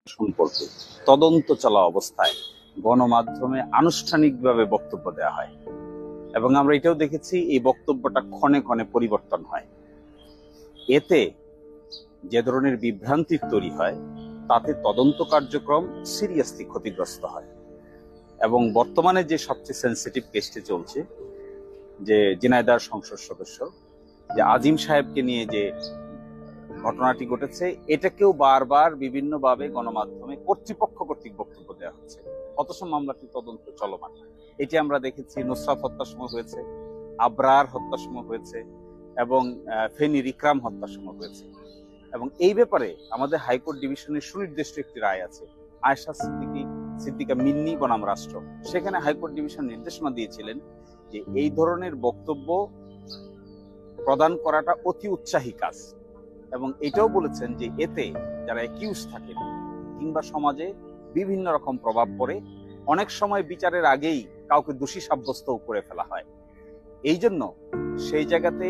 সম্পর্কে তদন্ত চলা অবস্থায় গণমাধ্যমে আনুষ্ঠানিকভাবে বক্তব্য দেওয়া হয় এবং আমরা এটাও দেখেছি এই বক্তব্যটা ক্ষণে ক্ষণে পরিবর্তন হয়। এতে যে ধরনের বিভ্রান্তি তৈরি হয় তাতে তদন্ত কার্যক্রম সিরিয়াসলি ক্ষতিগ্রস্ত হয়। এবং বর্তমানে যে সবচেয়ে সেন্সিটিভ কেসটি চলছে, যে ঝিনাইদহ সংসদ সদস্য যে আজিম সাহেবকে নিয়ে যে ঘটনাটি ঘটেছে, এটাকেও বারবার বিভিন্নভাবে গণমাধ্যমে কর্তৃপক্ষ কর্তৃক বক্তব্য দেওয়া হচ্ছে, অথচ মামলাটি তদন্ত চলমান। এটি আমরা দেখেছি নুসরাত হত্যার সময় হয়েছে, আবরার হত্যার সময় হয়েছে এবং ফেনীর ইকরাম হত্যার সময় হয়েছে। এবং এই ব্যাপারে আমাদের হাইকোর্ট ডিভিশনের সুনির্দিষ্ট একটি রায় আছে, আয়েশা সিদ্দিকা মিন্নি বনাম রাষ্ট্র। সেখানে হাইকোর্ট ডিভিশন নির্দেশনা দিয়েছিলেন যে এই ধরনের বক্তব্য প্রদান করাটা অতি উৎসাহী কাজ, এবং এটাও বলেছেন যে এতে যারা অ্যাকিউজ থাকেন কিংবা সমাজে বিভিন্ন রকম প্রভাব পড়ে, অনেক সময় বিচারের আগেই কাউকে দোষী সাব্যস্ত করে ফেলা হয়। এই জন্য সেই জায়গাতে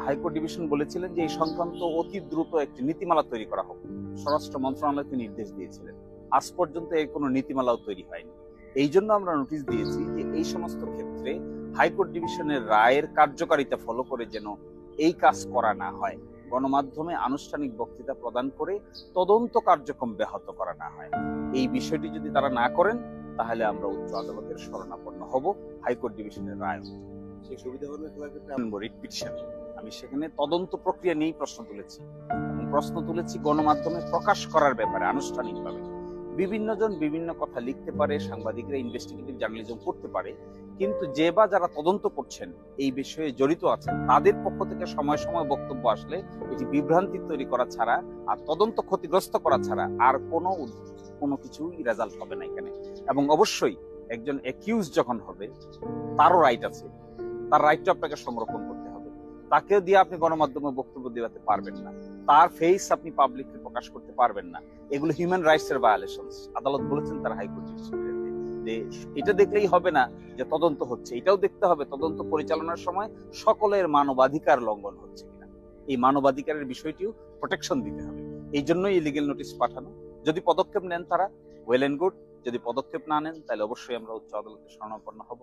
হাইকোর্ট ডিভিশন বলেছিলেন যে এই সংক্রান্ত অতি দ্রুত একটি নীতিমালা তৈরি করা হোক। স্বরাষ্ট্র মন্ত্রণালয়কে নির্দেশ দিয়েছিলেন, আজ পর্যন্ত এর কোনো নীতিমালাও তৈরি হয়নি। এই জন্য আমরা নোটিশ দিয়েছি যে এই সমস্ত ক্ষেত্রে হাইকোর্ট ডিভিশনের রায়ের কার্যকারিতা ফলো করে যেন এই কাজ করা না হয়, গণমাধ্যমে আনুষ্ঠানিক বক্তৃতা প্রদান করে তদন্ত কার্যক্রম ব্যাহত করা না হয়। এই বিষয়টি যদি তারা না করেন তাহলে আমরা উচ্চ আদালতের শরণাপন্ন হব হাইকোর্ট ডিভিশনের রায়। সেই সুবিধা হলো রিট পিটিশন, আমি সেখানে তদন্ত প্রক্রিয়া নিয়েই প্রশ্ন তুলেছি এবং প্রশ্ন তুলেছি গণমাধ্যমে প্রকাশ করার ব্যাপারে আনুষ্ঠানিকভাবে। বিভিন্ন জন বিভিন্ন কথা লিখতে পারে, সাংবাদিকরা ইনভেস্টিগেটিভ জার্নালিজম করতে পারে, কিন্তু যে বা যারা তদন্ত করছেন এই বিষয়ে জড়িত আছেন তাদের পক্ষ থেকে সময় সময় বক্তব্য আসলে এটি বিভ্রান্তি তৈরি করা ছাড়া আর তদন্ত ক্ষতিগ্রস্ত করা ছাড়া আর কোনো কিছুই রেজাল্ট হবে না এখানে। এবং অবশ্যই একজন অ্যাকিউজ যখন হবে তারও রাইট আছে, তার রাইটটা আপনাকে সংরক্ষণ করতে হবে। তাকেও দিয়ে আপনি গণমাধ্যমে বক্তব্য দেওয়াতে পারবেন না, তার ফেস আপনি পাবলিককে প্রকাশ করতে পারবেন না। এগুলো হিউম্যান রাইটস এর ভায়োলেশনস। আদালত বলেছেন তার হাইকোর্ট যে এটা দেখলেই হবে না যে তদন্ত হচ্ছে, এটাও দেখতে হবে তদন্ত পরিচালনার সময় সকলের মানবাধিকার লঙ্ঘন হচ্ছে কিনা, এই মানবাধিকারের বিষয়টিও প্রোটেকশন দিতে হবে। এই জন্যই ইলিগেল নোটিশ পাঠানো। যদি পদক্ষেপ নেন তারা ওয়েল এন্ড গুড, যদি পদক্ষেপ না নেন তাহলে অবশ্যই আমরা উচ্চ আদালতে শরণাপন্ন হব।